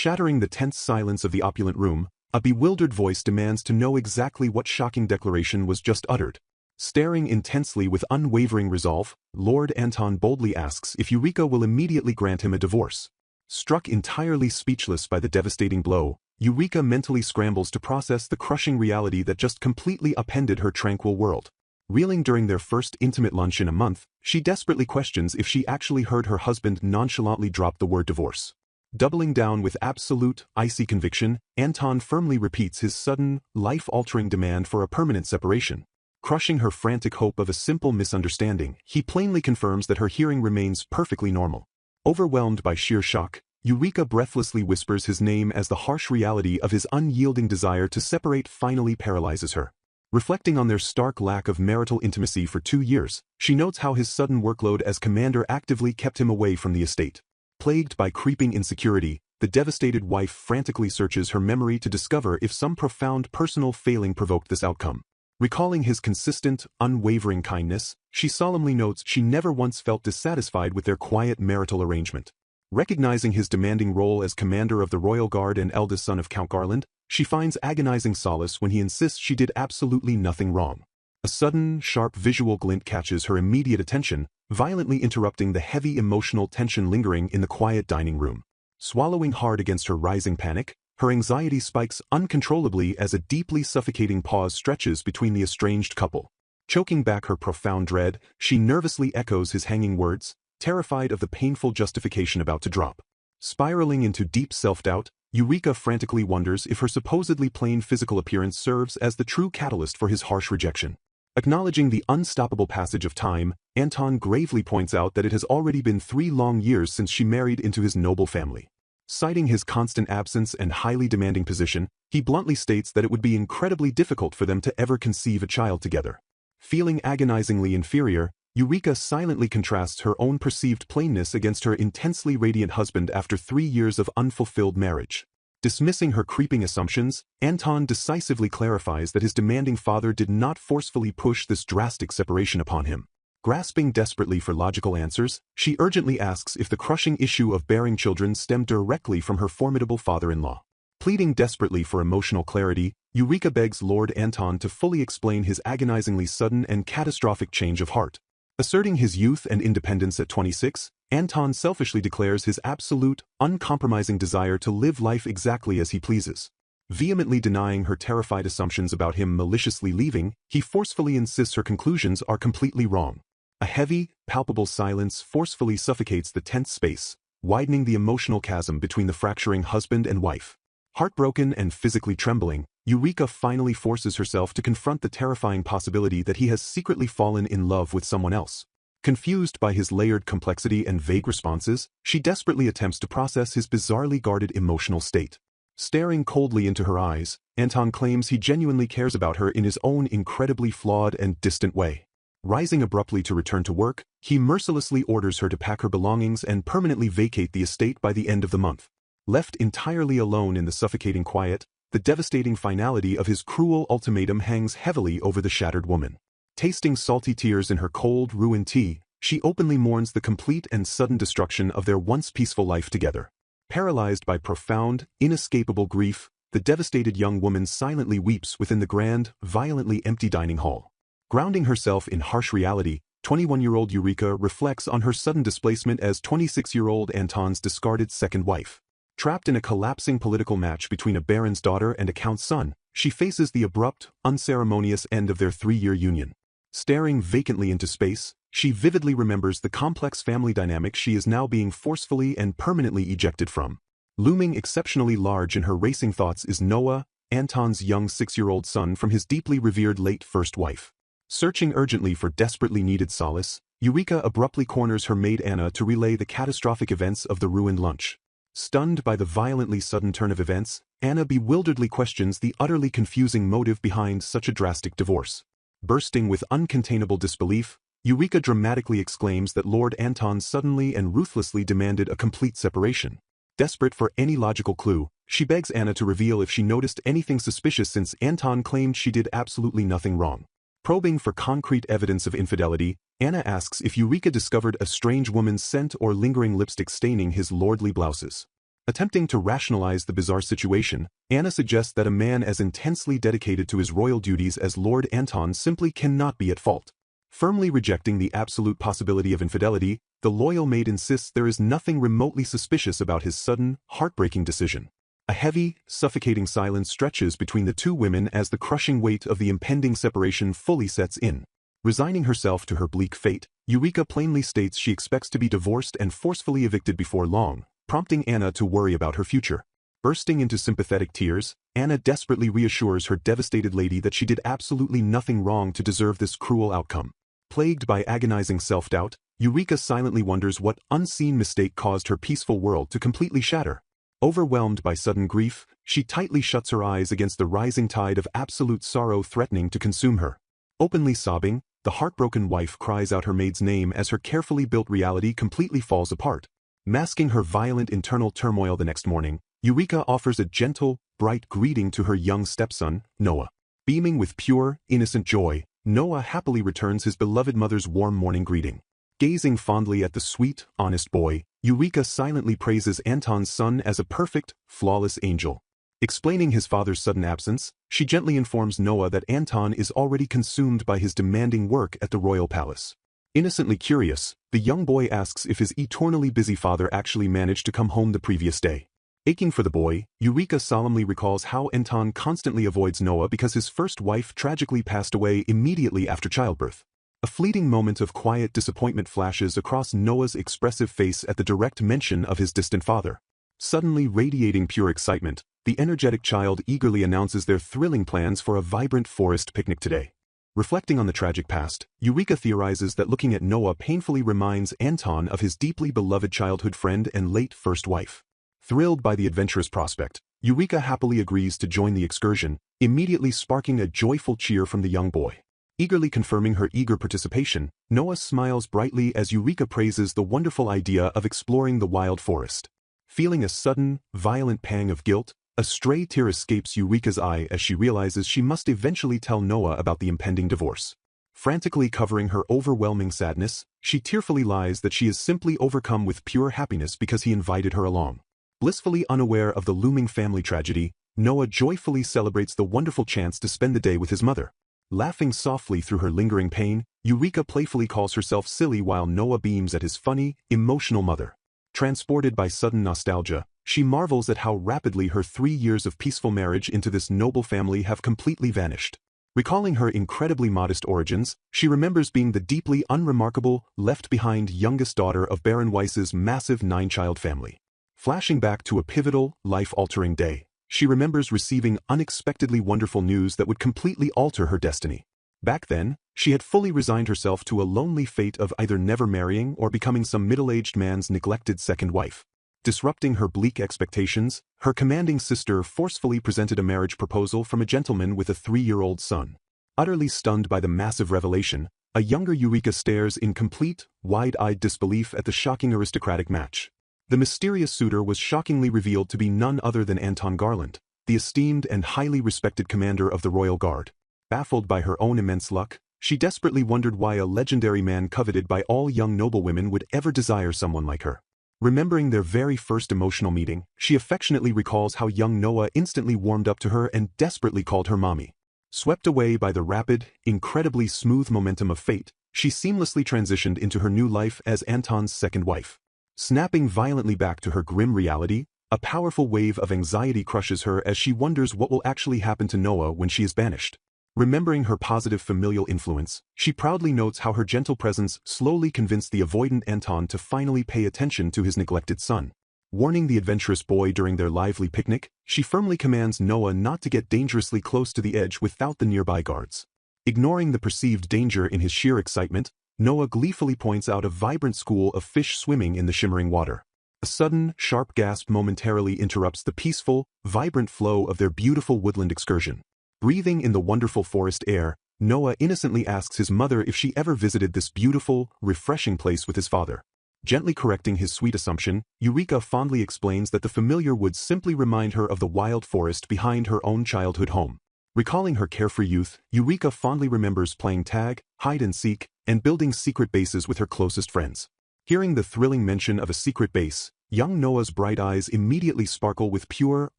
Shattering the tense silence of the opulent room, a bewildered voice demands to know exactly what shocking declaration was just uttered. Staring intensely with unwavering resolve, Lord Anton boldly asks if Eureka will immediately grant him a divorce. Struck entirely speechless by the devastating blow, Eureka mentally scrambles to process the crushing reality that just completely upended her tranquil world. Reeling during their first intimate lunch in a month, she desperately questions if she actually heard her husband nonchalantly drop the word divorce. Doubling down with absolute, icy conviction, Anton firmly repeats his sudden, life-altering demand for a permanent separation. Crushing her frantic hope of a simple misunderstanding, he plainly confirms that her hearing remains perfectly normal. Overwhelmed by sheer shock, Eureka breathlessly whispers his name as the harsh reality of his unyielding desire to separate finally paralyzes her. Reflecting on their stark lack of marital intimacy for 2 years, she notes how his sudden workload as commander actively kept him away from the estate. Plagued by creeping insecurity, the devastated wife frantically searches her memory to discover if some profound personal failing provoked this outcome. Recalling his consistent, unwavering kindness, she solemnly notes she never once felt dissatisfied with their quiet marital arrangement. Recognizing his demanding role as commander of the royal guard and eldest son of Count Garland, she finds agonizing solace when he insists she did absolutely nothing wrong. A sudden, sharp visual glint catches her immediate attention, violently interrupting the heavy emotional tension lingering in the quiet dining room. Swallowing hard against her rising panic, her anxiety spikes uncontrollably as a deeply suffocating pause stretches between the estranged couple. Choking back her profound dread, she nervously echoes his hanging words, terrified of the painful justification about to drop. Spiraling into deep self-doubt, Eureka frantically wonders if her supposedly plain physical appearance serves as the true catalyst for his harsh rejection. Acknowledging the unstoppable passage of time, Anton gravely points out that it has already been 3 long years since she married into his noble family. Citing his constant absence and highly demanding position, he bluntly states that it would be incredibly difficult for them to ever conceive a child together. Feeling agonizingly inferior, Eureka silently contrasts her own perceived plainness against her intensely radiant husband after 3 years of unfulfilled marriage. Dismissing her creeping assumptions, Anton decisively clarifies that his demanding father did not forcefully push this drastic separation upon him. Grasping desperately for logical answers, she urgently asks if the crushing issue of bearing children stemmed directly from her formidable father-in-law. Pleading desperately for emotional clarity, Eureka begs Lord Anton to fully explain his agonizingly sudden and catastrophic change of heart. Asserting his youth and independence at 26, Anton selfishly declares his absolute, uncompromising desire to live life exactly as he pleases. Vehemently denying her terrified assumptions about him maliciously leaving, he forcefully insists her conclusions are completely wrong. A heavy, palpable silence forcefully suffocates the tense space, widening the emotional chasm between the fracturing husband and wife. Heartbroken and physically trembling, Eureka finally forces herself to confront the terrifying possibility that he has secretly fallen in love with someone else. Confused by his layered complexity and vague responses, she desperately attempts to process his bizarrely guarded emotional state. Staring coldly into her eyes, Anton claims he genuinely cares about her in his own incredibly flawed and distant way. Rising abruptly to return to work, he mercilessly orders her to pack her belongings and permanently vacate the estate by the end of the month. Left entirely alone in the suffocating quiet, the devastating finality of his cruel ultimatum hangs heavily over the shattered woman. Tasting salty tears in her cold, ruined tea, she openly mourns the complete and sudden destruction of their once peaceful life together. Paralyzed by profound, inescapable grief, the devastated young woman silently weeps within the grand, violently empty dining hall. Grounding herself in harsh reality, 21-year-old Eureka reflects on her sudden displacement as 26-year-old Anton's discarded second wife. Trapped in a collapsing political match between a baron's daughter and a count's son, she faces the abrupt, unceremonious end of their 3-year union. Staring vacantly into space, she vividly remembers the complex family dynamic she is now being forcefully and permanently ejected from. Looming exceptionally large in her racing thoughts is Noah, Anton's young 6-year-old son from his deeply revered late first wife. Searching urgently for desperately needed solace, Eureka abruptly corners her maid Anna to relay the catastrophic events of the ruined lunch. Stunned by the violently sudden turn of events, Anna bewilderedly questions the utterly confusing motive behind such a drastic divorce. Bursting with uncontainable disbelief, Eureka dramatically exclaims that Lord Anton suddenly and ruthlessly demanded a complete separation. Desperate for any logical clue, she begs Anna to reveal if she noticed anything suspicious since Anton claimed she did absolutely nothing wrong. Probing for concrete evidence of infidelity, Anna asks if Eureka discovered a strange woman's scent or lingering lipstick staining his lordly blouses. Attempting to rationalize the bizarre situation, Anna suggests that a man as intensely dedicated to his royal duties as Lord Anton simply cannot be at fault. Firmly rejecting the absolute possibility of infidelity, the loyal maid insists there is nothing remotely suspicious about his sudden, heartbreaking decision. A heavy, suffocating silence stretches between the two women as the crushing weight of the impending separation fully sets in. Resigning herself to her bleak fate, Eureka plainly states she expects to be divorced and forcefully evicted before long, prompting Anna to worry about her future. Bursting into sympathetic tears, Anna desperately reassures her devastated lady that she did absolutely nothing wrong to deserve this cruel outcome. Plagued by agonizing self-doubt, Eureka silently wonders what unseen mistake caused her peaceful world to completely shatter. Overwhelmed by sudden grief, she tightly shuts her eyes against the rising tide of absolute sorrow threatening to consume her. Openly sobbing, the heartbroken wife cries out her maid's name as her carefully built reality completely falls apart. Masking her violent internal turmoil the next morning, Eureka offers a gentle, bright greeting to her young stepson, Noah. Beaming with pure, innocent joy, Noah happily returns his beloved mother's warm morning greeting. Gazing fondly at the sweet, honest boy, Eureka silently praises Anton's son as a perfect, flawless angel. Explaining his father's sudden absence, she gently informs Noah that Anton is already consumed by his demanding work at the royal palace. Innocently curious, the young boy asks if his eternally busy father actually managed to come home the previous day. Aching for the boy, Eureka solemnly recalls how Anton constantly avoids Noah because his first wife tragically passed away immediately after childbirth. A fleeting moment of quiet disappointment flashes across Noah's expressive face at the direct mention of his distant father. Suddenly radiating pure excitement, the energetic child eagerly announces their thrilling plans for a vibrant forest picnic today. Reflecting on the tragic past, Eureka theorizes that looking at Noah painfully reminds Anton of his deeply beloved childhood friend and late first wife. Thrilled by the adventurous prospect, Eureka happily agrees to join the excursion, immediately sparking a joyful cheer from the young boy. Eagerly confirming her eager participation, Noah smiles brightly as Eureka praises the wonderful idea of exploring the wild forest. Feeling a sudden, violent pang of guilt, a stray tear escapes Eureka's eye as she realizes she must eventually tell Noah about the impending divorce. Frantically covering her overwhelming sadness, she tearfully lies that she is simply overcome with pure happiness because he invited her along. Blissfully unaware of the looming family tragedy, Noah joyfully celebrates the wonderful chance to spend the day with his mother. Laughing softly through her lingering pain, Eureka playfully calls herself silly while Noah beams at his funny, emotional mother. Transported by sudden nostalgia, she marvels at how rapidly her 3 years of peaceful marriage into this noble family have completely vanished. Recalling her incredibly modest origins, she remembers being the deeply unremarkable, left-behind youngest daughter of Baron Weiss's massive 9-child family. Flashing back to a pivotal, life-altering day, she remembers receiving unexpectedly wonderful news that would completely alter her destiny. Back then, she had fully resigned herself to a lonely fate of either never marrying or becoming some middle-aged man's neglected second wife. Disrupting her bleak expectations, her commanding sister forcefully presented a marriage proposal from a gentleman with a 3-year-old son. Utterly stunned by the massive revelation, a younger Eureka stares in complete, wide-eyed disbelief at the shocking aristocratic match. The mysterious suitor was shockingly revealed to be none other than Anton Garland, the esteemed and highly respected commander of the Royal Guard. Baffled by her own immense luck, she desperately wondered why a legendary man coveted by all young noblewomen would ever desire someone like her. Remembering their very first emotional meeting, she affectionately recalls how young Noah instantly warmed up to her and desperately called her mommy. Swept away by the rapid, incredibly smooth momentum of fate, she seamlessly transitioned into her new life as Anton's second wife. Snapping violently back to her grim reality, a powerful wave of anxiety crushes her as she wonders what will actually happen to Noah when she is banished. Remembering her positive familial influence, she proudly notes how her gentle presence slowly convinced the avoidant Anton to finally pay attention to his neglected son. Warning the adventurous boy during their lively picnic, she firmly commands Noah not to get dangerously close to the edge without the nearby guards. Ignoring the perceived danger in his sheer excitement, Noah gleefully points out a vibrant school of fish swimming in the shimmering water. A sudden, sharp gasp momentarily interrupts the peaceful, vibrant flow of their beautiful woodland excursion. Breathing in the wonderful forest air, Noah innocently asks his mother if she ever visited this beautiful, refreshing place with his father. Gently correcting his sweet assumption, Eureka fondly explains that the familiar woods simply remind her of the wild forest behind her own childhood home. Recalling her carefree youth, Eureka fondly remembers playing tag, hide-and-seek, and building secret bases with her closest friends. Hearing the thrilling mention of a secret base, Young Noah's bright eyes immediately sparkle with pure,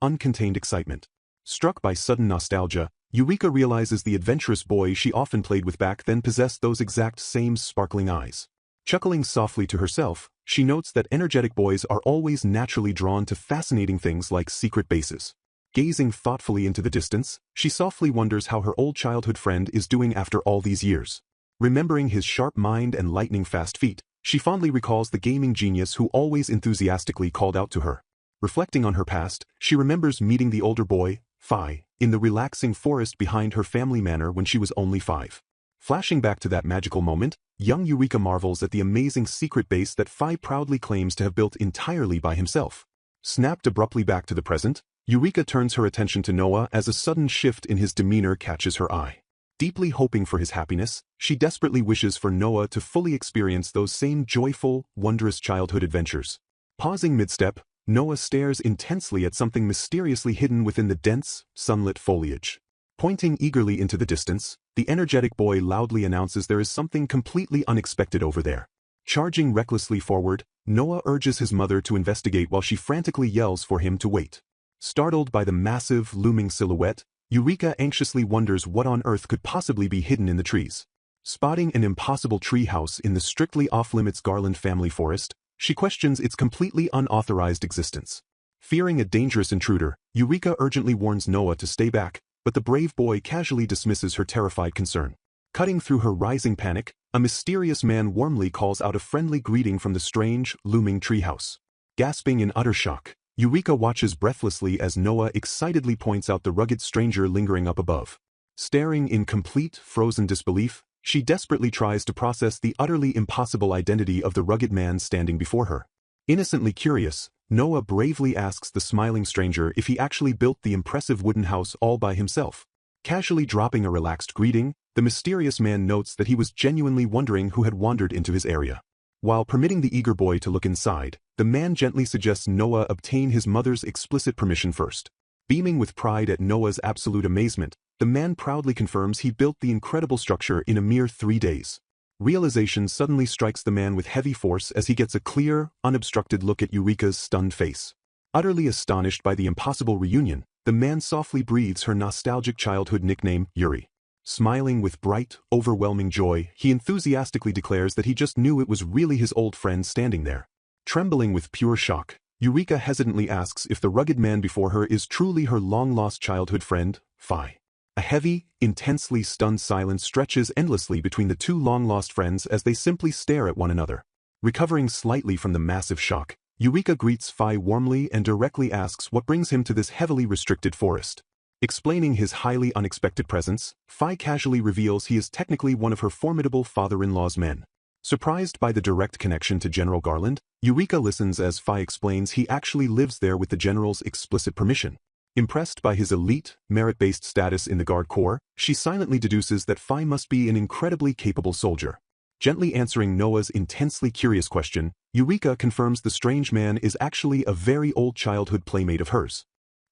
uncontained excitement. Struck by sudden nostalgia, Eureka realizes the adventurous boy she often played with back then possessed those exact same sparkling eyes. Chuckling softly to herself, she notes that energetic boys are always naturally drawn to fascinating things like secret bases. Gazing thoughtfully into the distance, she softly wonders how her old childhood friend is doing after all these years. Remembering his sharp mind and lightning-fast feet, she fondly recalls the gaming genius who always enthusiastically called out to her. Reflecting on her past, she remembers meeting the older boy, Phi, in the relaxing forest behind her family manor when she was only 5. Flashing back to that magical moment, young Eureka marvels at the amazing secret base that Phi proudly claims to have built entirely by himself. Snapped abruptly back to the present, Eureka turns her attention to Noah as a sudden shift in his demeanor catches her eye. Deeply hoping for his happiness, she desperately wishes for Noah to fully experience those same joyful, wondrous childhood adventures. Pausing mid-step, Noah stares intensely at something mysteriously hidden within the dense, sunlit foliage. Pointing eagerly into the distance, the energetic boy loudly announces there is something completely unexpected over there. Charging recklessly forward, Noah urges his mother to investigate while she frantically yells for him to wait. Startled by the massive, looming silhouette, Eureka anxiously wonders what on earth could possibly be hidden in the trees. Spotting an impossible tree house in the strictly off-limits Garland family forest, she questions its completely unauthorized existence. Fearing a dangerous intruder, Eureka urgently warns Noah to stay back, but the brave boy casually dismisses her terrified concern. Cutting through her rising panic, a mysterious man warmly calls out a friendly greeting from the strange, looming treehouse. Gasping in utter shock, Eureka watches breathlessly as Noah excitedly points out the rugged stranger lingering up above. Staring in complete, frozen disbelief, she desperately tries to process the utterly impossible identity of the rugged man standing before her. Innocently curious, Noah bravely asks the smiling stranger if he actually built the impressive wooden house all by himself. Casually dropping a relaxed greeting, the mysterious man notes that he was genuinely wondering who had wandered into his area. While permitting the eager boy to look inside, the man gently suggests Noah obtain his mother's explicit permission first. Beaming with pride at Noah's absolute amazement, the man proudly confirms he built the incredible structure in a mere 3 days. Realization suddenly strikes the man with heavy force as he gets a clear, unobstructed look at Eureka's stunned face. Utterly astonished by the impossible reunion, the man softly breathes her nostalgic childhood nickname, Yuri. Smiling with bright, overwhelming joy, he enthusiastically declares that he just knew it was really his old friend standing there. Trembling with pure shock, Eureka hesitantly asks if the rugged man before her is truly her long-lost childhood friend, Phi. A heavy, intensely stunned silence stretches endlessly between the two long-lost friends as they simply stare at one another. Recovering slightly from the massive shock, Eureka greets Phi warmly and directly asks what brings him to this heavily restricted forest. Explaining his highly unexpected presence, Phi casually reveals he is technically one of her formidable father-in-law's men. Surprised by the direct connection to General Garland, Eureka listens as Phi explains he actually lives there with the general's explicit permission. Impressed by his elite, merit-based status in the Guard Corps, she silently deduces that Phi must be an incredibly capable soldier. Gently answering Noah's intensely curious question, Eureka confirms the strange man is actually a very old childhood playmate of hers.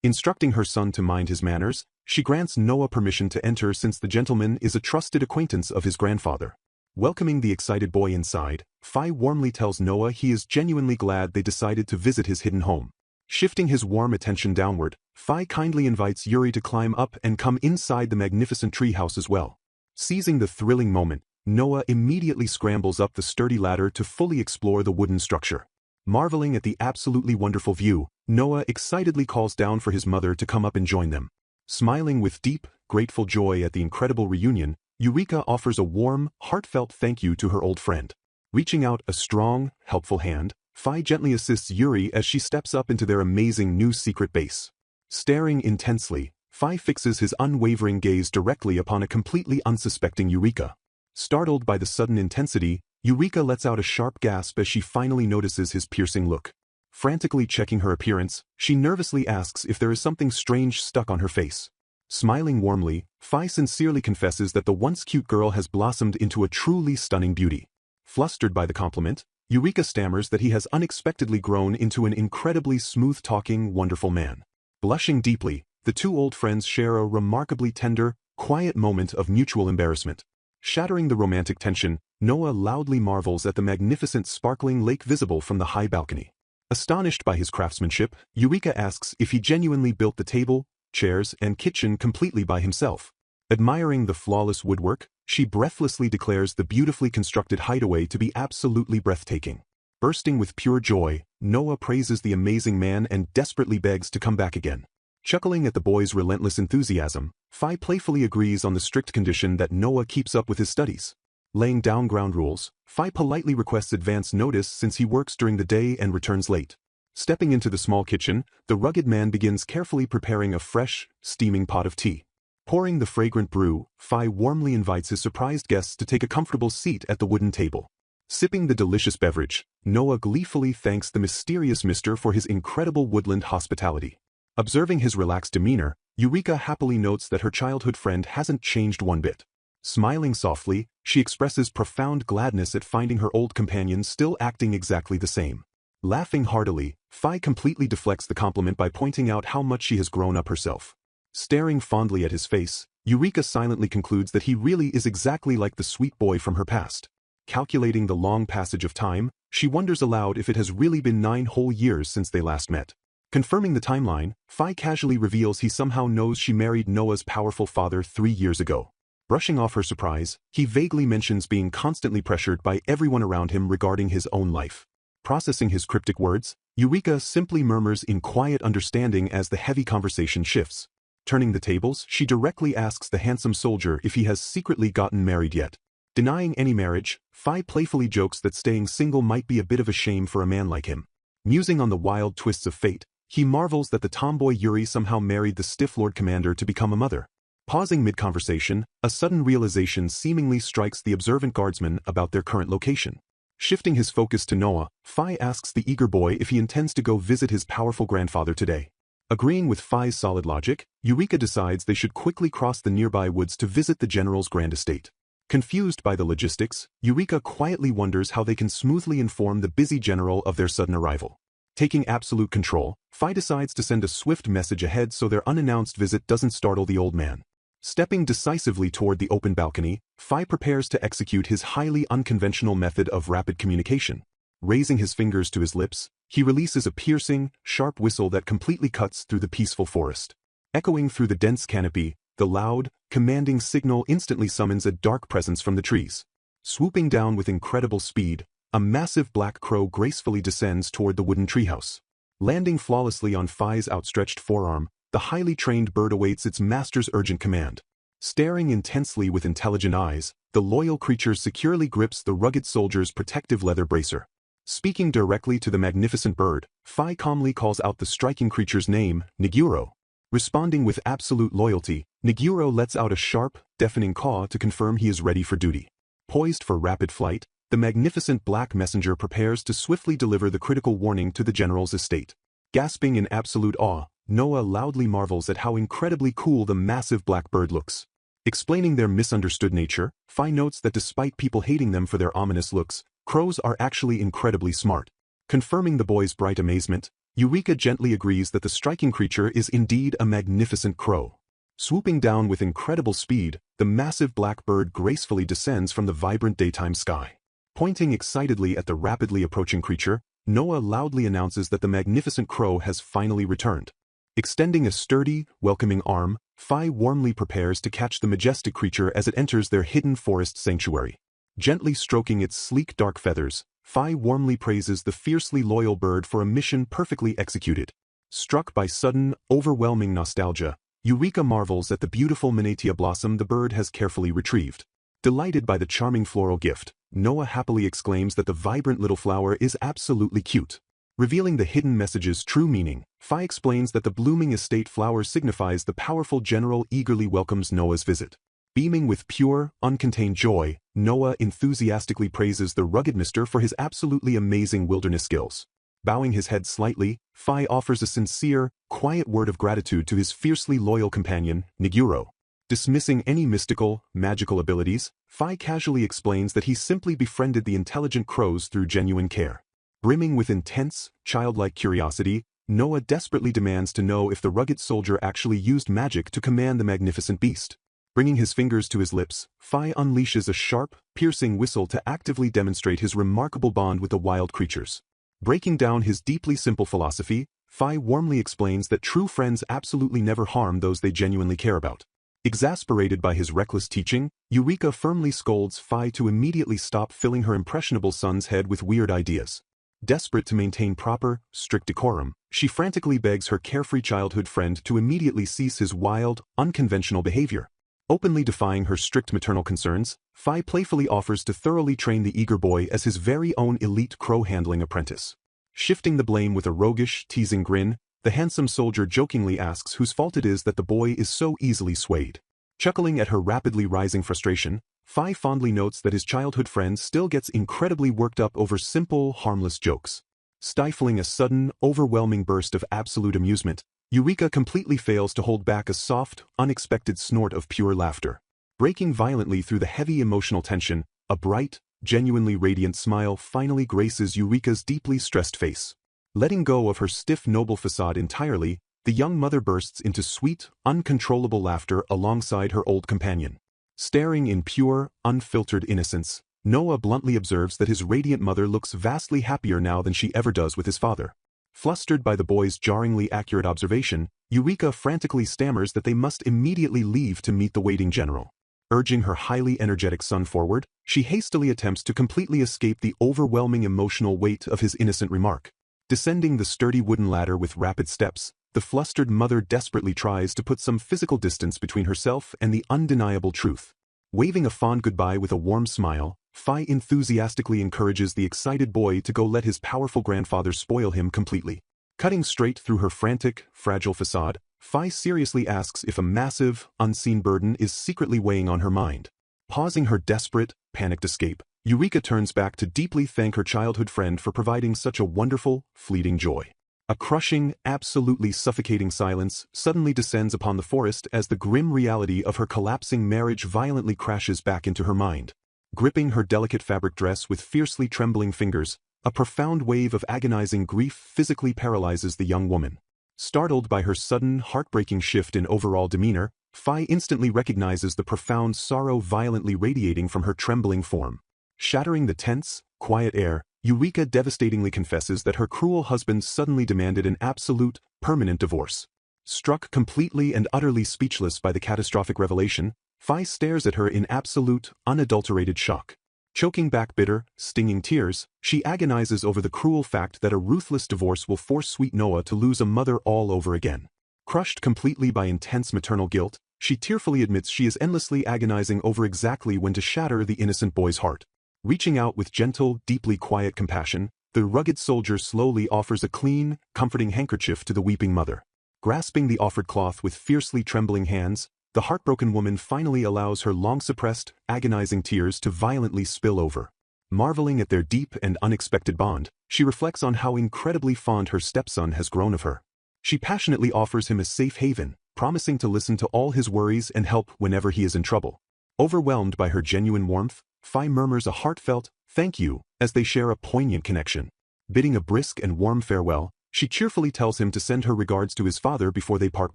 Instructing her son to mind his manners, she grants Noah permission to enter since the gentleman is a trusted acquaintance of his grandfather. Welcoming the excited boy inside, Phi warmly tells Noah he is genuinely glad they decided to visit his hidden home. Shifting his warm attention downward, Phi kindly invites Yuri to climb up and come inside the magnificent treehouse as well. Seizing the thrilling moment, Noah immediately scrambles up the sturdy ladder to fully explore the wooden structure. Marveling at the absolutely wonderful view, Noah excitedly calls down for his mother to come up and join them. Smiling with deep, grateful joy at the incredible reunion, Eureka offers a warm, heartfelt thank you to her old friend. Reaching out a strong, helpful hand, Phi gently assists Yuri as she steps up into their amazing new secret base. Staring intensely, Phi fixes his unwavering gaze directly upon a completely unsuspecting Eureka. Startled by the sudden intensity, Eureka lets out a sharp gasp as she finally notices his piercing look. Frantically checking her appearance, she nervously asks if there is something strange stuck on her face. Smiling warmly, Phi sincerely confesses that the once cute girl has blossomed into a truly stunning beauty. Flustered by the compliment, Eureka stammers that he has unexpectedly grown into an incredibly smooth-talking, wonderful man. Blushing deeply, the two old friends share a remarkably tender, quiet moment of mutual embarrassment. Shattering the romantic tension, Noah loudly marvels at the magnificent sparkling lake visible from the high balcony. Astonished by his craftsmanship, Eureka asks if he genuinely built the table, chairs, and kitchen completely by himself. Admiring the flawless woodwork, she breathlessly declares the beautifully constructed hideaway to be absolutely breathtaking. Bursting with pure joy, Noah praises the amazing man and desperately begs to come back again. Chuckling at the boy's relentless enthusiasm, Fi playfully agrees on the strict condition that Noah keeps up with his studies. Laying down ground rules, Fi politely requests advance notice since he works during the day and returns late. Stepping into the small kitchen, the rugged man begins carefully preparing a fresh, steaming pot of tea. Pouring the fragrant brew, Fi warmly invites his surprised guests to take a comfortable seat at the wooden table. Sipping the delicious beverage, Noah gleefully thanks the mysterious mister for his incredible woodland hospitality. Observing his relaxed demeanor, Eureka happily notes that her childhood friend hasn't changed one bit. Smiling softly, she expresses profound gladness at finding her old companion still acting exactly the same. Laughing heartily, Fi completely deflects the compliment by pointing out how much she has grown up herself. Staring fondly at his face, Eureka silently concludes that he really is exactly like the sweet boy from her past. Calculating the long passage of time, she wonders aloud if it has really been 9 whole years since they last met. Confirming the timeline, Fi casually reveals he somehow knows she married Noah's powerful father 3 years ago. Brushing off her surprise, he vaguely mentions being constantly pressured by everyone around him regarding his own life. Processing his cryptic words, Eureka simply murmurs in quiet understanding as the heavy conversation shifts. Turning the tables, she directly asks the handsome soldier if he has secretly gotten married yet. Denying any marriage, Fi playfully jokes that staying single might be a bit of a shame for a man like him. Musing on the wild twists of fate, he marvels that the tomboy Yuri somehow married the stiff Lord Commander to become a mother. Pausing mid-conversation, a sudden realization seemingly strikes the observant guardsman about their current location. Shifting his focus to Noah, Fi asks the eager boy if he intends to go visit his powerful grandfather today. Agreeing with Fi's solid logic, Eureka decides they should quickly cross the nearby woods to visit the general's grand estate. Confused by the logistics, Eureka quietly wonders how they can smoothly inform the busy general of their sudden arrival. Taking absolute control, Fi decides to send a swift message ahead so their unannounced visit doesn't startle the old man. Stepping decisively toward the open balcony, Fi prepares to execute his highly unconventional method of rapid communication. Raising his fingers to his lips, he releases a piercing, sharp whistle that completely cuts through the peaceful forest. Echoing through the dense canopy, the loud, commanding signal instantly summons a dark presence from the trees. Swooping down with incredible speed, a massive black crow gracefully descends toward the wooden treehouse. Landing flawlessly on Fi's outstretched forearm, the highly trained bird awaits its master's urgent command. Staring intensely with intelligent eyes, the loyal creature securely grips the rugged soldier's protective leather bracer. Speaking directly to the magnificent bird, Fi calmly calls out the striking creature's name, Niguro. Responding with absolute loyalty, Niguro lets out a sharp, deafening caw to confirm he is ready for duty. Poised for rapid flight, the magnificent black messenger prepares to swiftly deliver the critical warning to the general's estate. Gasping in absolute awe, Noah loudly marvels at how incredibly cool the massive black bird looks. Explaining their misunderstood nature, Fi notes that despite people hating them for their ominous looks, crows are actually incredibly smart. Confirming the boy's bright amazement, Eureka gently agrees that the striking creature is indeed a magnificent crow. Swooping down with incredible speed, the massive black bird gracefully descends from the vibrant daytime sky. Pointing excitedly at the rapidly approaching creature, Noah loudly announces that the magnificent crow has finally returned. Extending a sturdy, welcoming arm, Fi warmly prepares to catch the majestic creature as it enters their hidden forest sanctuary. Gently stroking its sleek dark feathers, Fi warmly praises the fiercely loyal bird for a mission perfectly executed. Struck by sudden, overwhelming nostalgia, Eureka marvels at the beautiful Manatia blossom the bird has carefully retrieved. Delighted by the charming floral gift, Noah happily exclaims that the vibrant little flower is absolutely cute. Revealing the hidden message's true meaning, Fi explains that the blooming estate flower signifies the powerful general eagerly welcomes Noah's visit. Beaming with pure, uncontained joy, Noah enthusiastically praises the rugged mister for his absolutely amazing wilderness skills. Bowing his head slightly, Fi offers a sincere, quiet word of gratitude to his fiercely loyal companion, Niguro. Dismissing any mystical, magical abilities, Fi casually explains that he simply befriended the intelligent crows through genuine care. Brimming with intense, childlike curiosity, Noah desperately demands to know if the rugged soldier actually used magic to command the magnificent beast. Bringing his fingers to his lips, Fi unleashes a sharp, piercing whistle to actively demonstrate his remarkable bond with the wild creatures. Breaking down his deeply simple philosophy, Phi warmly explains that true friends absolutely never harm those they genuinely care about. Exasperated by his reckless teaching, Eureka firmly scolds Phi to immediately stop filling her impressionable son's head with weird ideas. Desperate to maintain proper, strict decorum, she frantically begs her carefree childhood friend to immediately cease his wild, unconventional behavior. Openly defying her strict maternal concerns, Phi playfully offers to thoroughly train the eager boy as his very own elite crow-handling apprentice. Shifting the blame with a roguish, teasing grin, the handsome soldier jokingly asks whose fault it is that the boy is so easily swayed. Chuckling at her rapidly rising frustration, Phi fondly notes that his childhood friend still gets incredibly worked up over simple, harmless jokes. Stifling a sudden, overwhelming burst of absolute amusement, Eureka completely fails to hold back a soft, unexpected snort of pure laughter. Breaking violently through the heavy emotional tension, a bright, genuinely radiant smile finally graces Eureka's deeply stressed face. Letting go of her stiff noble facade entirely, the young mother bursts into sweet, uncontrollable laughter alongside her old companion. Staring in pure, unfiltered innocence, Noah bluntly observes that his radiant mother looks vastly happier now than she ever does with his father. Flustered by the boy's jarringly accurate observation, Eureka frantically stammers that they must immediately leave to meet the waiting general. Urging her highly energetic son forward, she hastily attempts to completely escape the overwhelming emotional weight of his innocent remark. Descending the sturdy wooden ladder with rapid steps, the flustered mother desperately tries to put some physical distance between herself and the undeniable truth. Waving a fond goodbye with a warm smile, Phi enthusiastically encourages the excited boy to go let his powerful grandfather spoil him completely. Cutting straight through her frantic, fragile facade, Phi seriously asks if a massive, unseen burden is secretly weighing on her mind. Pausing her desperate, panicked escape, Eureka turns back to deeply thank her childhood friend for providing such a wonderful, fleeting joy. A crushing, absolutely suffocating silence suddenly descends upon the forest as the grim reality of her collapsing marriage violently crashes back into her mind. Gripping her delicate fabric dress with fiercely trembling fingers, a profound wave of agonizing grief physically paralyzes the young woman. Startled by her sudden, heartbreaking shift in overall demeanor, Phi instantly recognizes the profound sorrow violently radiating from her trembling form. Shattering the tense, quiet air, Eureka devastatingly confesses that her cruel husband suddenly demanded an absolute, permanent divorce. Struck completely and utterly speechless by the catastrophic revelation, Phi stares at her in absolute, unadulterated shock. Choking back bitter, stinging tears, she agonizes over the cruel fact that a ruthless divorce will force sweet Noah to lose a mother all over again. Crushed completely by intense maternal guilt, she tearfully admits she is endlessly agonizing over exactly when to shatter the innocent boy's heart. Reaching out with gentle, deeply quiet compassion, the rugged soldier slowly offers a clean, comforting handkerchief to the weeping mother. Grasping the offered cloth with fiercely trembling hands, the heartbroken woman finally allows her long-suppressed, agonizing tears to violently spill over. Marveling at their deep and unexpected bond, she reflects on how incredibly fond her stepson has grown of her. She passionately offers him a safe haven, promising to listen to all his worries and help whenever he is in trouble. Overwhelmed by her genuine warmth, Phi murmurs a heartfelt, "Thank you," as they share a poignant connection. Bidding a brisk and warm farewell, she cheerfully tells him to send her regards to his father before they part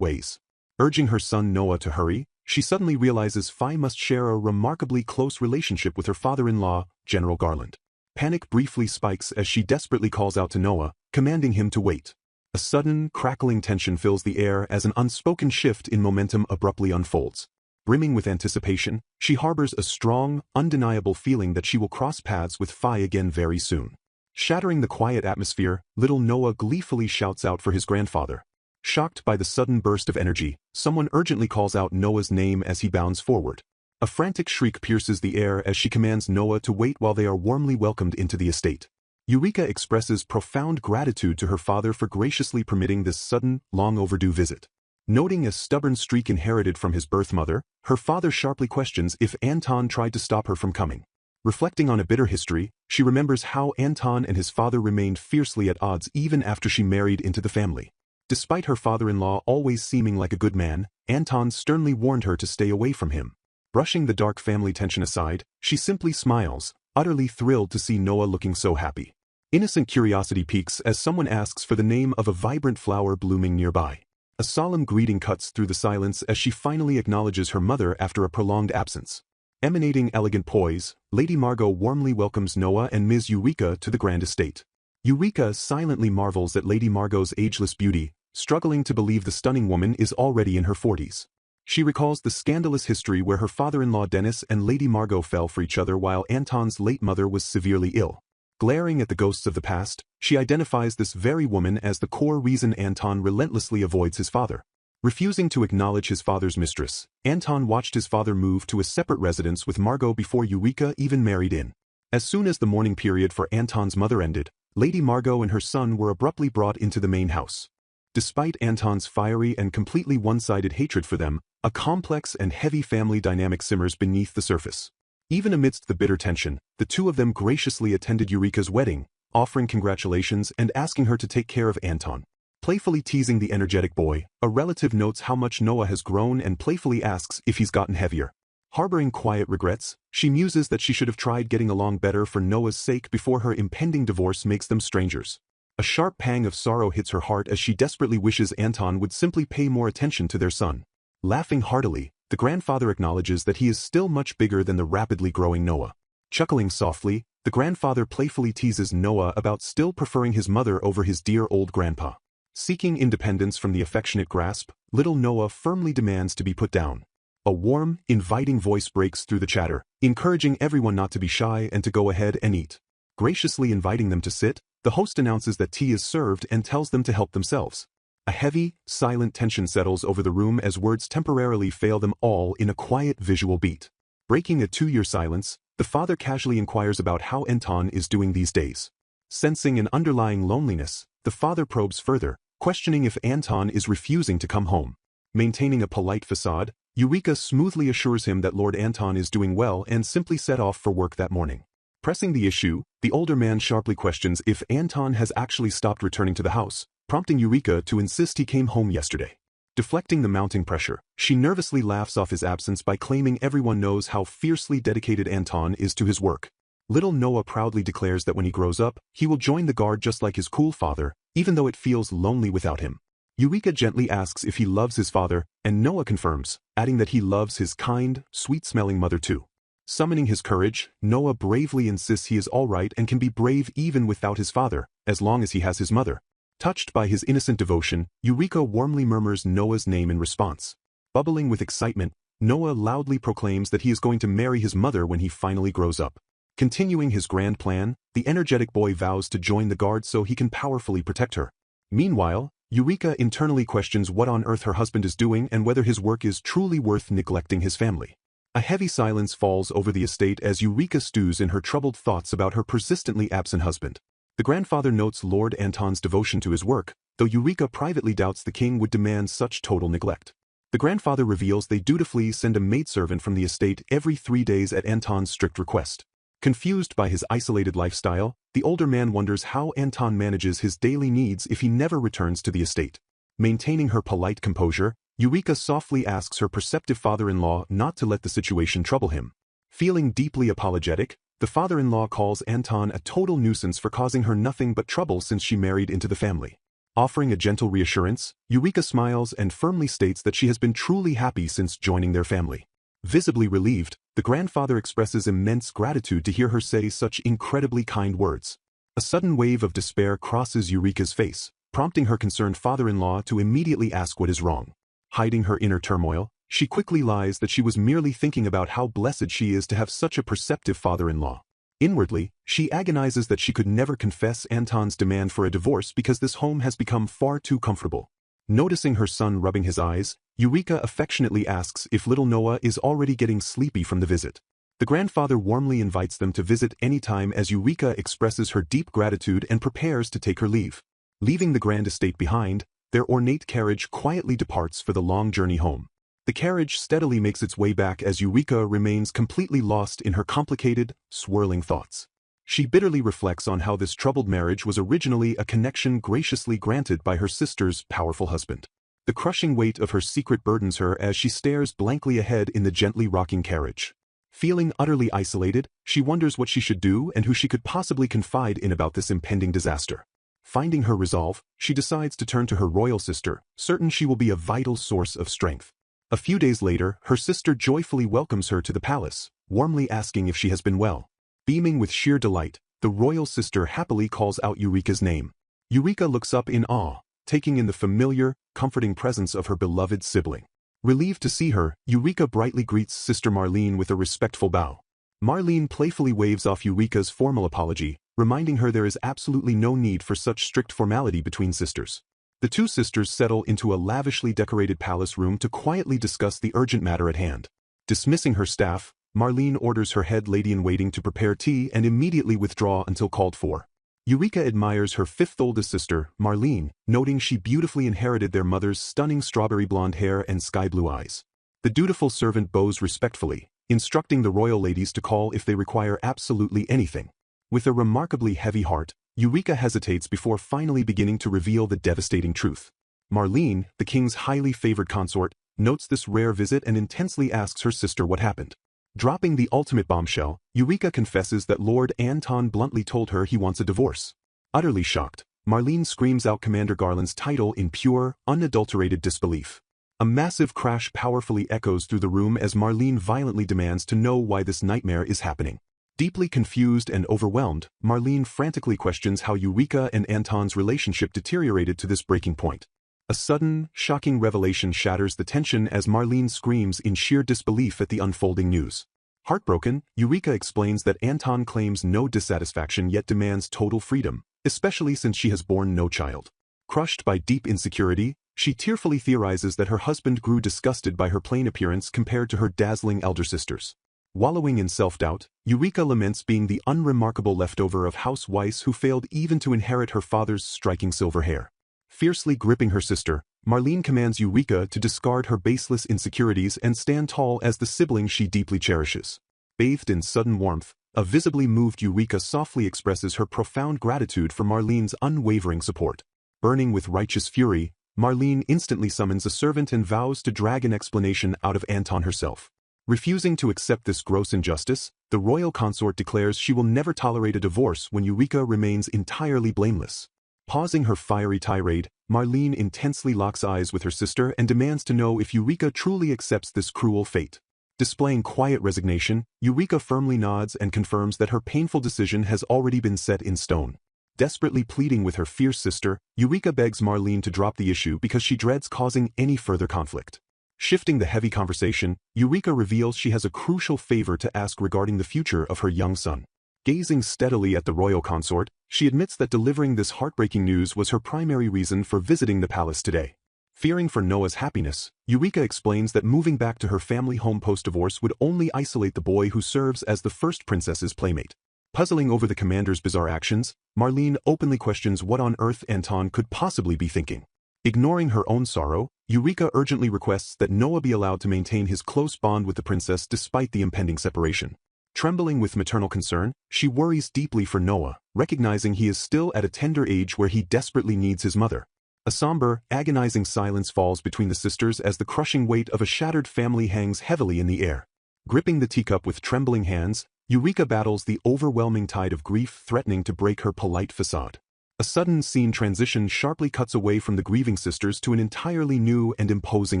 ways. Urging her son Noah to hurry, she suddenly realizes Phi must share a remarkably close relationship with her father-in-law, General Garland. Panic briefly spikes as she desperately calls out to Noah, commanding him to wait. A sudden, crackling tension fills the air as an unspoken shift in momentum abruptly unfolds. Brimming with anticipation, she harbors a strong, undeniable feeling that she will cross paths with Phi again very soon. Shattering the quiet atmosphere, little Noah gleefully shouts out for his grandfather. Shocked by the sudden burst of energy, someone urgently calls out Noah's name as he bounds forward. A frantic shriek pierces the air as she commands Noah to wait while they are warmly welcomed into the estate. Eureka expresses profound gratitude to her father for graciously permitting this sudden, long-overdue visit. Noting a stubborn streak inherited from his birth mother, her father sharply questions if Anton tried to stop her from coming. Reflecting on a bitter history, she remembers how Anton and his father remained fiercely at odds even after she married into the family. Despite her father-in-law always seeming like a good man, Anton sternly warned her to stay away from him. Brushing the dark family tension aside, she simply smiles, utterly thrilled to see Noah looking so happy. Innocent curiosity piques as someone asks for the name of a vibrant flower blooming nearby. A solemn greeting cuts through the silence as she finally acknowledges her mother after a prolonged absence. Emanating elegant poise, Lady Margot warmly welcomes Noah and Ms. Eureka to the grand estate. Eureka silently marvels at Lady Margot's ageless beauty, struggling to believe the stunning woman is already in her 40s. She recalls the scandalous history where her father-in-law Dennis and Lady Margot fell for each other while Anton's late mother was severely ill. Glaring at the ghosts of the past, she identifies this very woman as the core reason Anton relentlessly avoids his father. Refusing to acknowledge his father's mistress, Anton watched his father move to a separate residence with Margot before Eureka even married in. As soon as the mourning period for Anton's mother ended, Lady Margot and her son were abruptly brought into the main house. Despite Anton's fiery and completely one-sided hatred for them, a complex and heavy family dynamic simmers beneath the surface. Even amidst the bitter tension, the two of them graciously attended Eureka's wedding, offering congratulations and asking her to take care of Anton. Playfully teasing the energetic boy, a relative notes how much Noah has grown and playfully asks if he's gotten heavier. Harboring quiet regrets, she muses that she should have tried getting along better for Noah's sake before her impending divorce makes them strangers. A sharp pang of sorrow hits her heart as she desperately wishes Anton would simply pay more attention to their son. Laughing heartily, the grandfather acknowledges that he is still much bigger than the rapidly growing Noah. Chuckling softly, the grandfather playfully teases Noah about still preferring his mother over his dear old grandpa. Seeking independence from the affectionate grasp, little Noah firmly demands to be put down. A warm, inviting voice breaks through the chatter, encouraging everyone not to be shy and to go ahead and eat. Graciously inviting them to sit, the host announces that tea is served and tells them to help themselves. A heavy, silent tension settles over the room as words temporarily fail them all in a quiet visual beat. Breaking a 2-year silence, the father casually inquires about how Anton is doing these days. Sensing an underlying loneliness, the father probes further, questioning if Anton is refusing to come home. Maintaining a polite facade, Eureka smoothly assures him that Lord Anton is doing well and simply set off for work that morning. Pressing the issue, the older man sharply questions if Anton has actually stopped returning to the house, prompting Eureka to insist he came home yesterday. Deflecting the mounting pressure, she nervously laughs off his absence by claiming everyone knows how fiercely dedicated Anton is to his work. Little Noah proudly declares that when he grows up, he will join the guard just like his cool father, even though it feels lonely without him. Eureka gently asks if he loves his father, and Noah confirms, adding that he loves his kind, sweet-smelling mother too. Summoning his courage, Noah bravely insists he is all right and can be brave even without his father, as long as he has his mother. Touched by his innocent devotion, Eureka warmly murmurs Noah's name in response. Bubbling with excitement, Noah loudly proclaims that he is going to marry his mother when he finally grows up. Continuing his grand plan, the energetic boy vows to join the guard so he can powerfully protect her. Meanwhile, Eureka internally questions what on earth her husband is doing and whether his work is truly worth neglecting his family. A heavy silence falls over the estate as Eureka stews in her troubled thoughts about her persistently absent husband. The grandfather notes Lord Anton's devotion to his work, though Eureka privately doubts the king would demand such total neglect. The grandfather reveals they dutifully send a maidservant from the estate every 3 days at Anton's strict request. Confused by his isolated lifestyle, the older man wonders how Anton manages his daily needs if he never returns to the estate. Maintaining her polite composure, Eureka softly asks her perceptive father-in-law not to let the situation trouble him. Feeling deeply apologetic, the father-in-law calls Anton a total nuisance for causing her nothing but trouble since she married into the family. Offering a gentle reassurance, Eureka smiles and firmly states that she has been truly happy since joining their family. Visibly relieved, the grandfather expresses immense gratitude to hear her say such incredibly kind words. A sudden wave of despair crosses Eureka's face, prompting her concerned father-in-law to immediately ask what is wrong. Hiding her inner turmoil, she quickly lies that she was merely thinking about how blessed she is to have such a perceptive father-in-law. Inwardly, she agonizes that she could never confess Anton's demand for a divorce because this home has become far too comfortable. Noticing her son rubbing his eyes, Eureka affectionately asks if little Noah is already getting sleepy from the visit. The grandfather warmly invites them to visit anytime as Eureka expresses her deep gratitude and prepares to take her leave. Leaving the grand estate behind, their ornate carriage quietly departs for the long journey home. The carriage steadily makes its way back as Eureka remains completely lost in her complicated, swirling thoughts. She bitterly reflects on how this troubled marriage was originally a connection graciously granted by her sister's powerful husband. The crushing weight of her secret burdens her as she stares blankly ahead in the gently rocking carriage. Feeling utterly isolated, she wonders what she should do and who she could possibly confide in about this impending disaster. Finding her resolve, she decides to turn to her royal sister, certain she will be a vital source of strength. A few days later, her sister joyfully welcomes her to the palace, warmly asking if she has been well. Beaming with sheer delight, the royal sister happily calls out Eureka's name. Eureka looks up in awe, taking in the familiar, comforting presence of her beloved sibling. Relieved to see her, Eureka brightly greets Sister Marlene with a respectful bow. Marlene playfully waves off Eureka's formal apology, reminding her there is absolutely no need for such strict formality between sisters. The two sisters settle into a lavishly decorated palace room to quietly discuss the urgent matter at hand. Dismissing her staff, Marlene orders her head lady-in-waiting to prepare tea and immediately withdraw until called for. Eureka admires her fifth oldest sister, Marlene, noting she beautifully inherited their mother's stunning strawberry blonde hair and sky-blue eyes. The dutiful servant bows respectfully, instructing the royal ladies to call if they require absolutely anything. With a remarkably heavy heart, Eureka hesitates before finally beginning to reveal the devastating truth. Marlene, the king's highly favored consort, notes this rare visit and intensely asks her sister what happened. Dropping the ultimate bombshell, Eureka confesses that Lord Anton bluntly told her he wants a divorce. Utterly shocked, Marlene screams out Commander Garland's title in pure, unadulterated disbelief. A massive crash powerfully echoes through the room as Marlene violently demands to know why this nightmare is happening. Deeply confused and overwhelmed, Marlene frantically questions how Eureka and Anton's relationship deteriorated to this breaking point. A sudden, shocking revelation shatters the tension as Marlene screams in sheer disbelief at the unfolding news. Heartbroken, Eureka explains that Anton claims no dissatisfaction yet demands total freedom, especially since she has borne no child. Crushed by deep insecurity, she tearfully theorizes that her husband grew disgusted by her plain appearance compared to her dazzling elder sisters. Wallowing in self-doubt, Eureka laments being the unremarkable leftover of House Weiss who failed even to inherit her father's striking silver hair. Fiercely gripping her sister, Marlene commands Eureka to discard her baseless insecurities and stand tall as the sibling she deeply cherishes. Bathed in sudden warmth, a visibly moved Eureka softly expresses her profound gratitude for Marlene's unwavering support. Burning with righteous fury, Marlene instantly summons a servant and vows to drag an explanation out of Anton herself. Refusing to accept this gross injustice, the royal consort declares she will never tolerate a divorce when Eureka remains entirely blameless. Pausing her fiery tirade, Marlene intensely locks eyes with her sister and demands to know if Eureka truly accepts this cruel fate. Displaying quiet resignation, Eureka firmly nods and confirms that her painful decision has already been set in stone. Desperately pleading with her fierce sister, Eureka begs Marlene to drop the issue because she dreads causing any further conflict. Shifting the heavy conversation, Eureka reveals she has a crucial favor to ask regarding the future of her young son. Gazing steadily at the royal consort, she admits that delivering this heartbreaking news was her primary reason for visiting the palace today. Fearing for Noah's happiness, Eureka explains that moving back to her family home post-divorce would only isolate the boy who serves as the first princess's playmate. Puzzling over the commander's bizarre actions, Marlene openly questions what on earth Anton could possibly be thinking. Ignoring her own sorrow, Eureka urgently requests that Noah be allowed to maintain his close bond with the princess despite the impending separation. Trembling with maternal concern, she worries deeply for Noah, recognizing he is still at a tender age where he desperately needs his mother. A somber, agonizing silence falls between the sisters as the crushing weight of a shattered family hangs heavily in the air. Gripping the teacup with trembling hands, Eureka battles the overwhelming tide of grief threatening to break her polite facade. A sudden scene transition sharply cuts away from the grieving sisters to an entirely new and imposing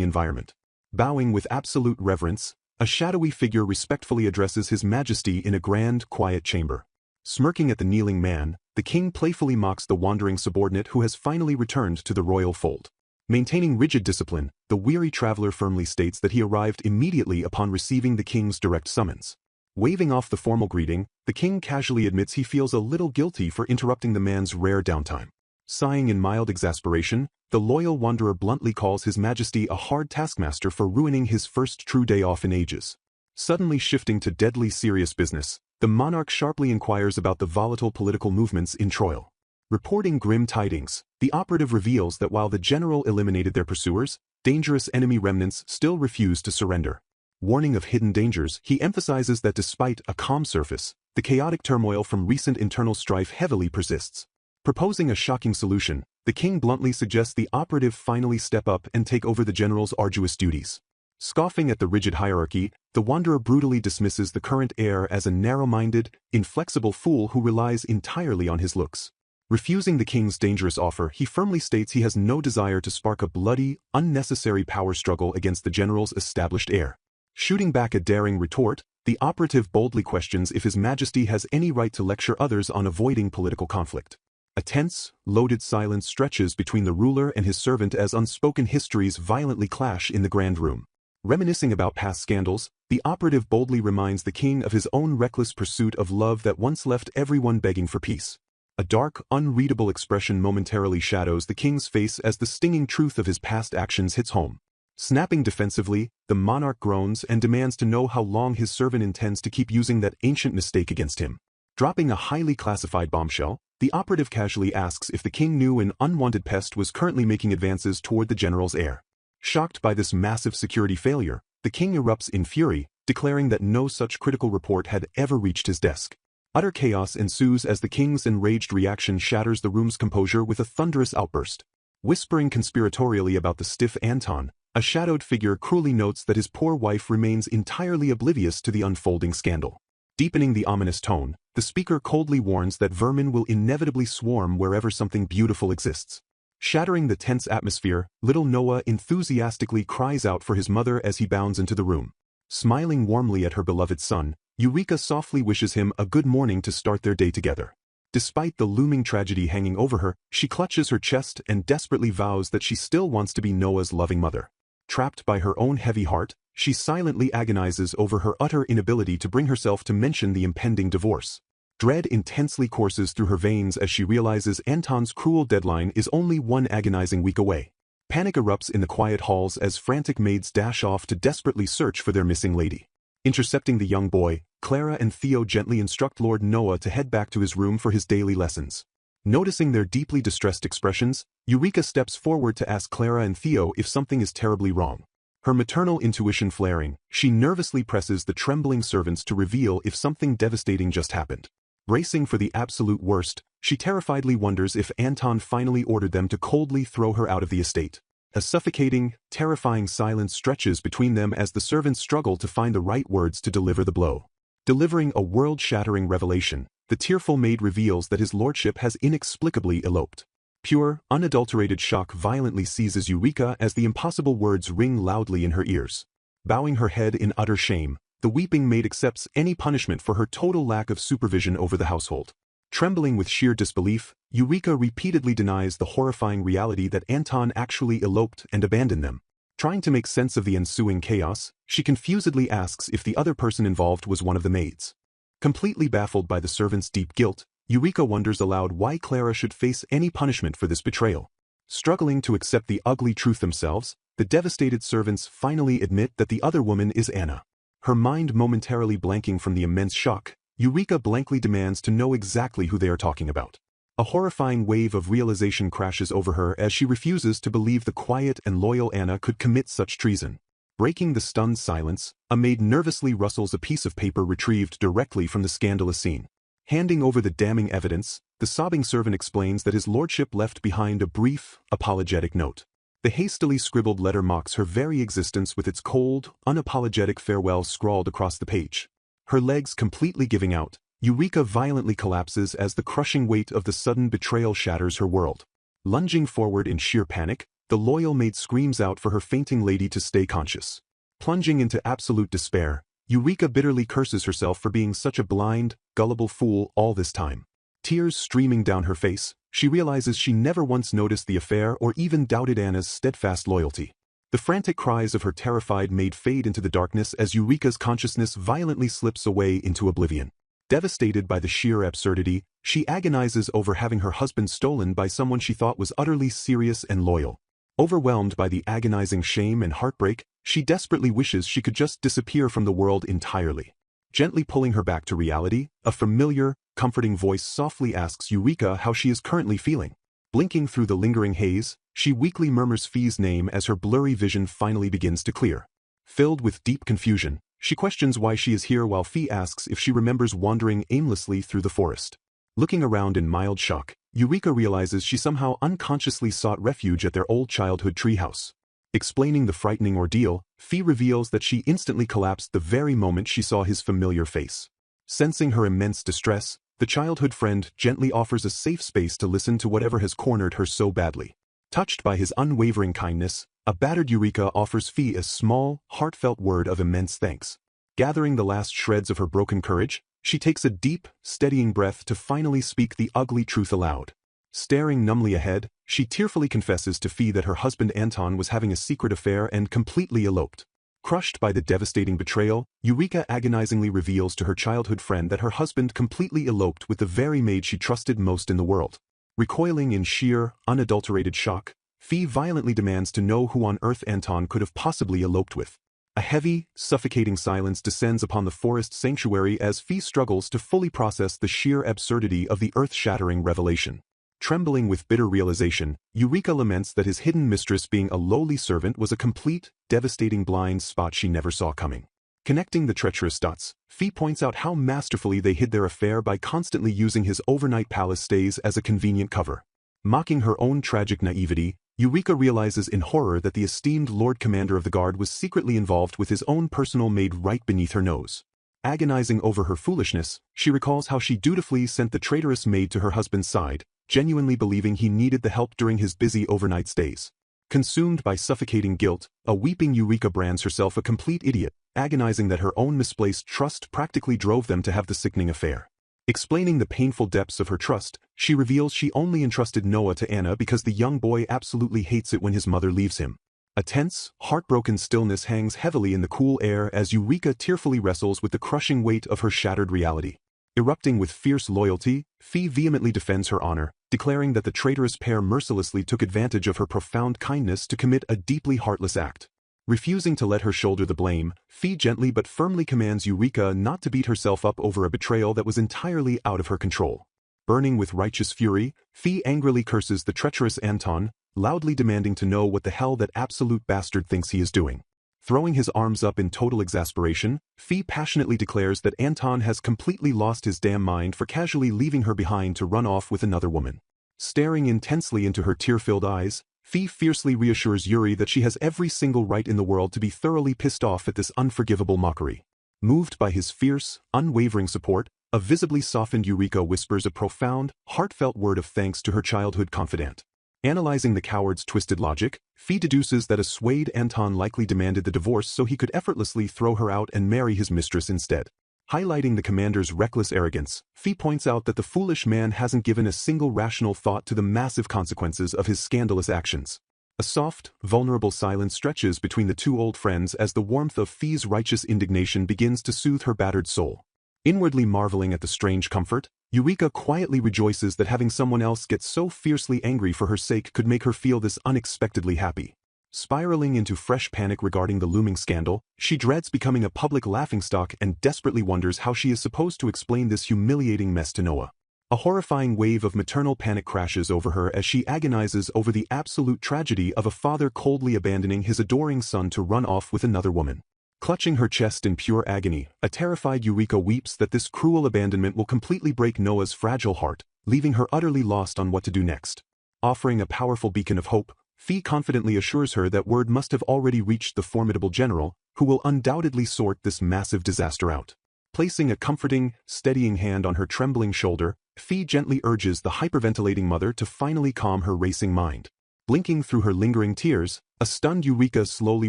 environment. Bowing with absolute reverence, a shadowy figure respectfully addresses His Majesty in a grand, quiet chamber. Smirking at the kneeling man, the king playfully mocks the wandering subordinate who has finally returned to the royal fold. Maintaining rigid discipline, the weary traveler firmly states that he arrived immediately upon receiving the king's direct summons. Waving off the formal greeting, the king casually admits he feels a little guilty for interrupting the man's rare downtime. Sighing in mild exasperation, the loyal wanderer bluntly calls His Majesty a hard taskmaster for ruining his first true day off in ages. Suddenly shifting to deadly serious business, the monarch sharply inquires about the volatile political movements in Troil. Reporting grim tidings, the operative reveals that while the general eliminated their pursuers, dangerous enemy remnants still refuse to surrender. Warning of hidden dangers, he emphasizes that despite a calm surface, the chaotic turmoil from recent internal strife heavily persists. Proposing a shocking solution, the king bluntly suggests the operative finally step up and take over the general's arduous duties. Scoffing at the rigid hierarchy, the wanderer brutally dismisses the current heir as a narrow-minded, inflexible fool who relies entirely on his looks. Refusing the king's dangerous offer, he firmly states he has no desire to spark a bloody, unnecessary power struggle against the general's established heir. Shooting back a daring retort, The operative boldly questions if His Majesty has any right to lecture others on avoiding political conflict. A tense, loaded silence stretches between the ruler and his servant as unspoken histories violently clash in the grand room. Reminiscing about past scandals, the operative boldly reminds the king of his own reckless pursuit of love that once left everyone begging for peace. A dark, unreadable expression momentarily shadows the king's face as the stinging truth of his past actions hits home. Snapping defensively, the monarch groans and demands to know how long his servant intends to keep using that ancient mistake against him. Dropping a highly classified bombshell, the operative casually asks if the king knew an unwanted pest was currently making advances toward the general's heir. Shocked by this massive security failure, the king erupts in fury, declaring that no such critical report had ever reached his desk. Utter chaos ensues as the king's enraged reaction shatters the room's composure with a thunderous outburst. Whispering conspiratorially about the stiff Anton, a shadowed figure cruelly notes that his poor wife remains entirely oblivious to the unfolding scandal. Deepening the ominous tone, the speaker coldly warns that vermin will inevitably swarm wherever something beautiful exists. Shattering the tense atmosphere, little Noah enthusiastically cries out for his mother as he bounds into the room. Smiling warmly at her beloved son, Eureka softly wishes him a good morning to start their day together. Despite the looming tragedy hanging over her, she clutches her chest and desperately vows that she still wants to be Noah's loving mother. Trapped by her own heavy heart, she silently agonizes over her utter inability to bring herself to mention the impending divorce. Dread intensely courses through her veins as she realizes Anton's cruel deadline is only one agonizing week away. Panic erupts in the quiet halls as frantic maids dash off to desperately search for their missing lady. Intercepting the young boy, Clara and Theo gently instruct Lord Noah to head back to his room for his daily lessons. Noticing their deeply distressed expressions, Eureka steps forward to ask Clara and Theo if something is terribly wrong. Her maternal intuition flaring, she nervously presses the trembling servants to reveal if something devastating just happened. Bracing for the absolute worst, she terrifiedly wonders if Anton finally ordered them to coldly throw her out of the estate. A suffocating, terrifying silence stretches between them as the servants struggle to find the right words to deliver the blow. Delivering a world-shattering revelation, the tearful maid reveals that his lordship has inexplicably eloped. Pure, unadulterated shock violently seizes Eureka as the impossible words ring loudly in her ears. Bowing her head in utter shame, the weeping maid accepts any punishment for her total lack of supervision over the household. Trembling with sheer disbelief, Eureka repeatedly denies the horrifying reality that Anton actually eloped and abandoned them. Trying to make sense of the ensuing chaos, she confusedly asks if the other person involved was one of the maids. Completely baffled by the servant's deep guilt, Eureka wonders aloud why Clara should face any punishment for this betrayal. Struggling to accept the ugly truth themselves, the devastated servants finally admit that the other woman is Anna. Her mind momentarily blanking from the immense shock, Eureka blankly demands to know exactly who they are talking about. A horrifying wave of realization crashes over her as she refuses to believe the quiet and loyal Anna could commit such treason. Breaking the stunned silence, a maid nervously rustles a piece of paper retrieved directly from the scandalous scene. Handing over the damning evidence, the sobbing servant explains that his lordship left behind a brief, apologetic note. The hastily scribbled letter mocks her very existence with its cold, unapologetic farewell scrawled across the page. Her legs completely giving out, Eureka violently collapses as the crushing weight of the sudden betrayal shatters her world. Lunging forward in sheer panic, the loyal maid screams out for her fainting lady to stay conscious. Plunging into absolute despair, Eureka bitterly curses herself for being such a blind, gullible fool all this time. Tears streaming down her face, she realizes she never once noticed the affair or even doubted Anna's steadfast loyalty. The frantic cries of her terrified maid fade into the darkness as Eureka's consciousness violently slips away into oblivion. Devastated by the sheer absurdity, she agonizes over having her husband stolen by someone she thought was utterly serious and loyal. Overwhelmed by the agonizing shame and heartbreak, she desperately wishes she could just disappear from the world entirely. Gently pulling her back to reality, a familiar, comforting voice softly asks Eureka how she is currently feeling. Blinking through the lingering haze, she weakly murmurs Fee's name as her blurry vision finally begins to clear. Filled with deep confusion, she questions why she is here while Fee asks if she remembers wandering aimlessly through the forest. Looking around in mild shock, Eureka realizes she somehow unconsciously sought refuge at their old childhood treehouse. Explaining the frightening ordeal, Fee reveals that she instantly collapsed the very moment she saw his familiar face. Sensing her immense distress, the childhood friend gently offers a safe space to listen to whatever has cornered her so badly. Touched by his unwavering kindness, a battered Eureka offers Fee a small, heartfelt word of immense thanks. Gathering the last shreds of her broken courage, she takes a deep, steadying breath to finally speak the ugly truth aloud. Staring numbly ahead, she tearfully confesses to Fee that her husband Anton was having a secret affair and completely eloped. Crushed by the devastating betrayal, Eureka agonizingly reveals to her childhood friend that her husband completely eloped with the very maid she trusted most in the world. Recoiling in sheer, unadulterated shock, Fee violently demands to know who on earth Anton could have possibly eloped with. A heavy, suffocating silence descends upon the forest sanctuary as Fee struggles to fully process the sheer absurdity of the earth-shattering revelation. Trembling with bitter realization, Eureka laments that his hidden mistress being a lowly servant was a complete, devastating blind spot she never saw coming. Connecting the treacherous dots, Fee points out how masterfully they hid their affair by constantly using his overnight palace stays as a convenient cover. Mocking her own tragic naivety, Eureka realizes in horror that the esteemed Lord Commander of the Guard was secretly involved with his own personal maid right beneath her nose. Agonizing over her foolishness, she recalls how she dutifully sent the traitorous maid to her husband's side, genuinely believing he needed the help during his busy overnight stays. Consumed by suffocating guilt, a weeping Eureka brands herself a complete idiot, agonizing that her own misplaced trust practically drove them to have the sickening affair. Explaining the painful depths of her trust, she reveals she only entrusted Noah to Anna because the young boy absolutely hates it when his mother leaves him. A tense, heartbroken stillness hangs heavily in the cool air as Eureka tearfully wrestles with the crushing weight of her shattered reality. Erupting with fierce loyalty, Fee vehemently defends her honor, declaring that the traitorous pair mercilessly took advantage of her profound kindness to commit a deeply heartless act. Refusing to let her shoulder the blame, Fee gently but firmly commands Eureka not to beat herself up over a betrayal that was entirely out of her control. Burning with righteous fury, Fee angrily curses the treacherous Anton, loudly demanding to know what the hell that absolute bastard thinks he is doing. Throwing his arms up in total exasperation, Fee passionately declares that Anton has completely lost his damn mind for casually leaving her behind to run off with another woman. Staring intensely into her tear-filled eyes, Fee fiercely reassures Yuri that she has every single right in the world to be thoroughly pissed off at this unforgivable mockery. Moved by his fierce, unwavering support, a visibly softened Eureka whispers a profound, heartfelt word of thanks to her childhood confidant. Analyzing the coward's twisted logic, Fee deduces that a swayed Anton likely demanded the divorce so he could effortlessly throw her out and marry his mistress instead. Highlighting the commander's reckless arrogance, Fee points out that the foolish man hasn't given a single rational thought to the massive consequences of his scandalous actions. A soft, vulnerable silence stretches between the two old friends as the warmth of Fee's righteous indignation begins to soothe her battered soul. Inwardly marveling at the strange comfort, Eureka quietly rejoices that having someone else get so fiercely angry for her sake could make her feel this unexpectedly happy. Spiraling into fresh panic regarding the looming scandal, she dreads becoming a public laughingstock and desperately wonders how she is supposed to explain this humiliating mess to Noah. A horrifying wave of maternal panic crashes over her as she agonizes over the absolute tragedy of a father coldly abandoning his adoring son to run off with another woman. Clutching her chest in pure agony, a terrified Eureka weeps that this cruel abandonment will completely break Noah's fragile heart, leaving her utterly lost on what to do next. Offering a powerful beacon of hope, Fee confidently assures her that word must have already reached the formidable general, who will undoubtedly sort this massive disaster out. Placing a comforting, steadying hand on her trembling shoulder, Fee gently urges the hyperventilating mother to finally calm her racing mind. Blinking through her lingering tears, a stunned Eureka slowly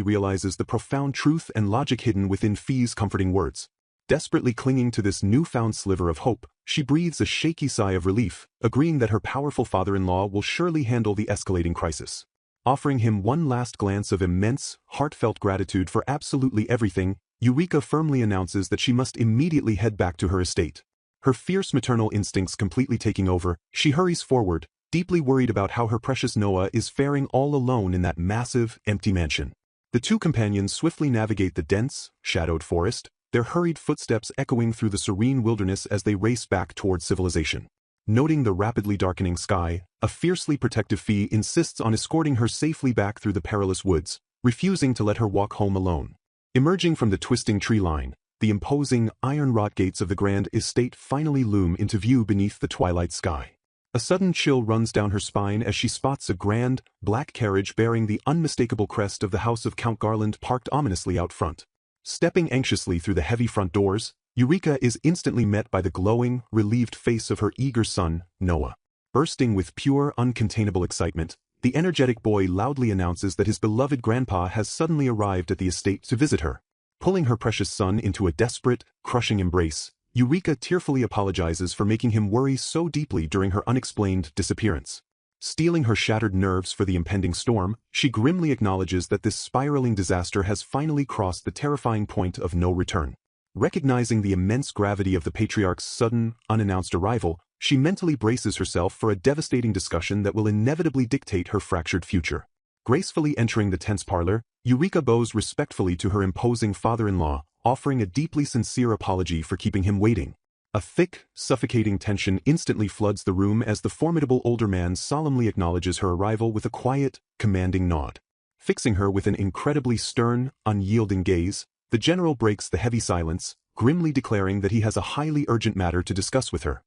realizes the profound truth and logic hidden within Fee's comforting words. Desperately clinging to this newfound sliver of hope, she breathes a shaky sigh of relief, agreeing that her powerful father-in-law will surely handle the escalating crisis. Offering him one last glance of immense, heartfelt gratitude for absolutely everything, Eureka firmly announces that she must immediately head back to her estate. Her fierce maternal instincts completely taking over, she hurries forward, deeply worried about how her precious Noah is faring all alone in that massive, empty mansion. The two companions swiftly navigate the dense, shadowed forest, their hurried footsteps echoing through the serene wilderness as they race back towards civilization. Noting the rapidly darkening sky, a fiercely protective Fee insists on escorting her safely back through the perilous woods, refusing to let her walk home alone. Emerging from the twisting tree line, the imposing, iron-wrought gates of the grand estate finally loom into view beneath the twilight sky. A sudden chill runs down her spine as she spots a grand, black carriage bearing the unmistakable crest of the house of Count Garland parked ominously out front. Stepping anxiously through the heavy front doors, Eureka is instantly met by the glowing, relieved face of her eager son, Noah. Bursting with pure, uncontainable excitement, the energetic boy loudly announces that his beloved grandpa has suddenly arrived at the estate to visit her. Pulling her precious son into a desperate, crushing embrace, Eureka tearfully apologizes for making him worry so deeply during her unexplained disappearance. Steeling her shattered nerves for the impending storm, she grimly acknowledges that this spiraling disaster has finally crossed the terrifying point of no return. Recognizing the immense gravity of the patriarch's sudden, unannounced arrival, she mentally braces herself for a devastating discussion that will inevitably dictate her fractured future. Gracefully entering the tense parlor, Eureka bows respectfully to her imposing father-in-law, offering a deeply sincere apology for keeping him waiting. A thick, suffocating tension instantly floods the room as the formidable older man solemnly acknowledges her arrival with a quiet, commanding nod. Fixing her with an incredibly stern, unyielding gaze, the general breaks the heavy silence, grimly declaring that he has a highly urgent matter to discuss with her.